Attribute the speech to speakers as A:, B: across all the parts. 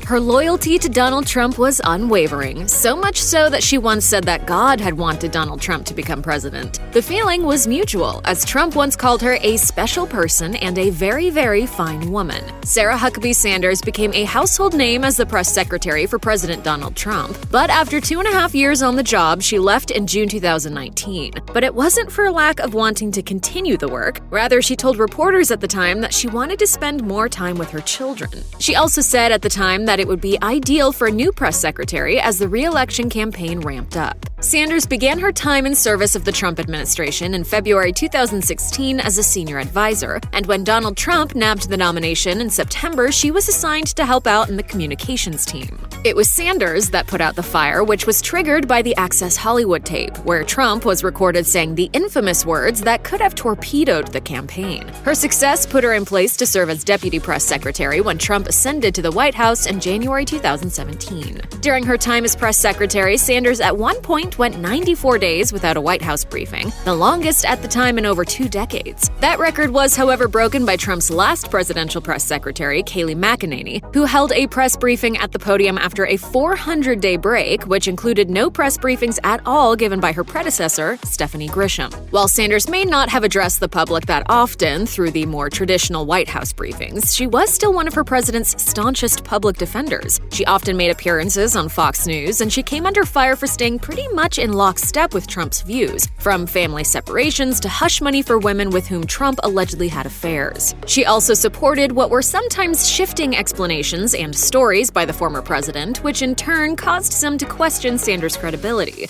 A: Her loyalty to Donald Trump was unwavering, so much so that she once said that God had wanted Donald Trump to become president. The feeling was mutual, as Trump once called her a special person and a very, very fine woman. Sarah Huckabee Sanders became a household name as the press secretary for President Donald Trump, but after 2.5 years on the job, she left in June 2019. But it wasn't for lack of wanting to continue the work. Rather, she told reporters at the time that she wanted to spend more time with her children. She also said at the time that it would be ideal for a new press secretary as the re-election campaign ramped up. Sanders began her time in service of the Trump administration in February 2016 as a senior advisor, and when Donald Trump nabbed the nomination in September, she was assigned to help out in the communications team. It was Sanders that put out the fire, which was triggered by the Access Hollywood tape, where Trump was recorded saying the infamous words that could have torpedoed the campaign. Her success put her in place to serve as deputy press secretary when Trump ascended to the White House in January 2017. During her time as press secretary, Sanders at one point went 94 days without a White House briefing, the longest at the time in over 2 decades. That record was, however, broken by Trump's last presidential press secretary, Kayleigh McEnany, who held a press briefing at the podium after a 400-day break, which included no press briefings at all given by her predecessor, Stephanie Grisham. While Sanders may not have addressed the public that often through the more traditional White House briefings, she was still one of her president's staunchest public defenders. She often made appearances on Fox News, and she came under fire for staying pretty much in lockstep with Trump's views, from family separations to hush money for women with whom Trump allegedly had affairs. She also supported what were sometimes shifting explanations and stories by the former president, which in turn caused some to question Sanders' credibility.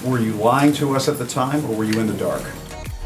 B: Were you lying to us at the time, or were you in the dark?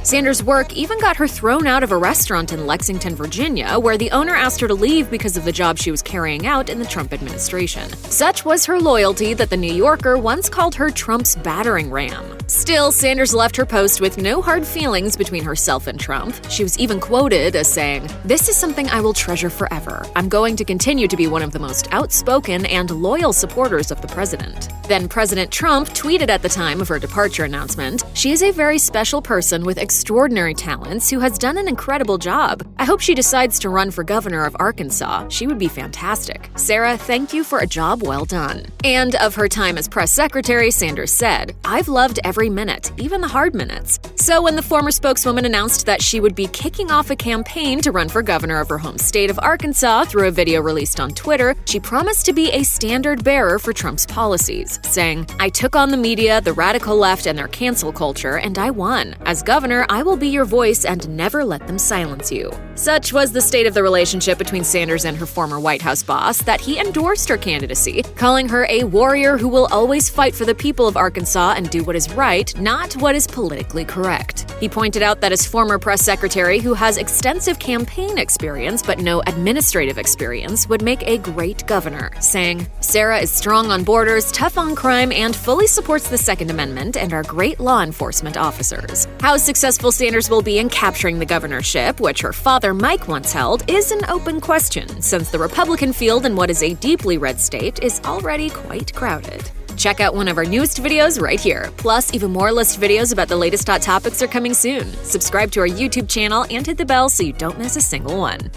A: Sanders' work even got her thrown out of a restaurant in Lexington, Virginia, where the owner asked her to leave because of the job she was carrying out in the Trump administration. Such was her loyalty that the New Yorker once called her Trump's battering ram. Still, Sanders left her post with no hard feelings between herself and Trump. She was even quoted as saying, "This is something I will treasure forever. I'm going to continue to be one of the most outspoken and loyal supporters of the president." Then President Trump tweeted at the time of her departure announcement, "She is a very special person with extraordinary talents who has done an incredible job. I hope she decides to run for governor of Arkansas. She would be fantastic. Sarah, thank you for a job well done." And of her time as press secretary, Sanders said, "I've loved every minute, even the hard minutes." So when the former spokeswoman announced that she would be kicking off a campaign to run for governor of her home state of Arkansas through a video released on Twitter, she promised to be a standard bearer for Trump's policies, saying, "I took on the media, the radical left, and their cancel culture, and I won. As governor, I will be your voice and never let them silence you." Such was the state of the relationship between Sanders and her former White House boss that he endorsed her candidacy, calling her a warrior who will always fight for the people of Arkansas and do what is right, not what is politically correct. He pointed out that his former press secretary, who has extensive campaign experience but no administrative experience, would make a great governor, saying, "Sarah is strong on borders, tough on crime, and fully supports the Second Amendment and our great law enforcement officers." How successful Sanders will be in capturing the governorship, which her father Mike once held, is an open question, since the Republican field in what is a deeply red state is already quite crowded. Check out one of our newest videos right here. Plus, even more list videos about the latest hot topics are coming soon. Subscribe to our YouTube channel and hit the bell so you don't miss a single one.